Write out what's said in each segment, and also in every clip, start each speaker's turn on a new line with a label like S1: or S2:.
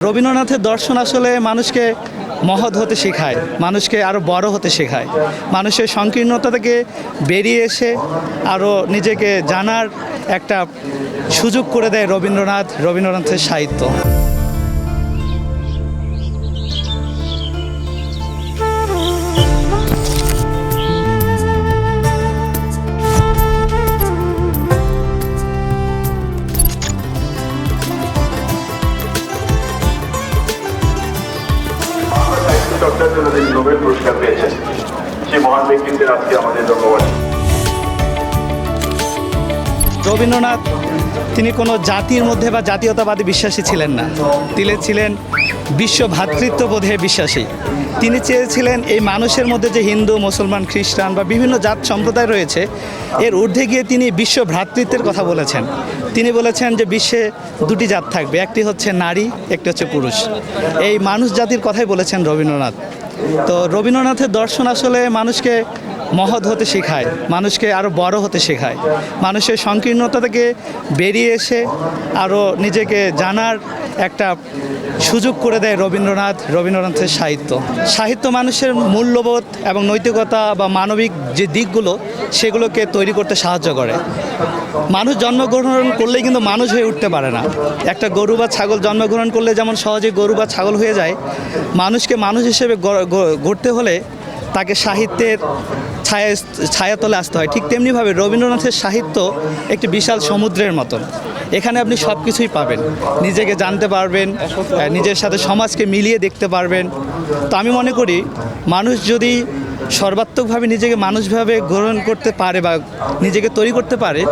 S1: রবীন্দ্রনাথের দর্শন আসলে মানুষকে মহৎ হতে শেখায়, মানুষকে আরও বড় হতে শেখায়, মানুষের সংকীর্ণতা থেকে বেরিয়ে এসে আরও নিজেকে জানার একটা সুযোগ করে দেয় রবীন্দ্রনাথের সাহিত্য।
S2: চর্চার জন্য যিনি নোবেল পুরস্কার পেয়েছেন সেই মহান ব্যক্তিত্বের আজকে আমাদের ধন্যবাদ।
S1: রবীন্দ্রনাথ তিনি কোনো জাতির মধ্যে বা জাতীয়তাবাদী বিশ্বাসী ছিলেন না, তিনি ছিলেন বিশ্ব ভ্রাতৃত্ববোধে বিশ্বাসী। তিনি চেয়েছিলেন এই মানুষের মধ্যে যে হিন্দু, মুসলমান, খ্রিস্টান বা বিভিন্ন জাত সম্প্রদায় রয়েছে এর ঊর্ধ্বে গিয়ে তিনি বিশ্ব ভ্রাতৃত্বের কথা বলেছেন। তিনি বলেছেন যে বিশ্বে দুটি জাত থাকবে, একটি হচ্ছে নারী, একটি হচ্ছে পুরুষ। এই মানুষ জাতির কথাই বলেছেন রবীন্দ্রনাথ। তো রবীন্দ্রনাথের দর্শন আসলে মানুষকে মহৎ হতে শেখায়, মানুষকে আরও বড় হতে শেখায়, মানুষের সংকীর্ণতা থেকে বেরিয়ে এসে আরও নিজেকে জানার একটা সুযোগ করে দেয় রবীন্দ্রনাথের সাহিত্য মানুষের মূল্যবোধ এবং নৈতিকতা বা মানবিক যে দিকগুলো সেগুলোকে তৈরি করতে সাহায্য করে। মানুষ জন্মগ্রহণ করলেই কিন্তু মানুষ হয়ে উঠতে পারে না। একটা গরু বা ছাগল জন্মগ্রহণ করলে যেমন সহজে গরু বা ছাগল হয়ে যায়, মানুষকে মানুষ হিসেবে গড়তে হলে তাকে সাহিত্যের ছায়াতলে আসতে হয়। ঠিক তেমনিভাবে রবীন্দ্রনাথের সাহিত্য একটি বিশাল সমুদ্রের মতন। এখানে আপনি সব কিছুই পাবেন, নিজেকে জানতে পারবেন, নিজের সাথে সমাজকে মিলিয়ে দেখতে পারবেন। তো আমি মনে করি মানুষ যদি সর্বাত্মকভাবে নিজেকে মানুষভাবে গ্রহণ করতে পারে বা নিজেকে তৈরি করতে পারে,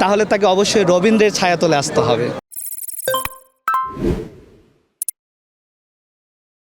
S1: তাহলে তাকে অবশ্যই রবীন্দ্রের ছায়াতলে আসতে হবে।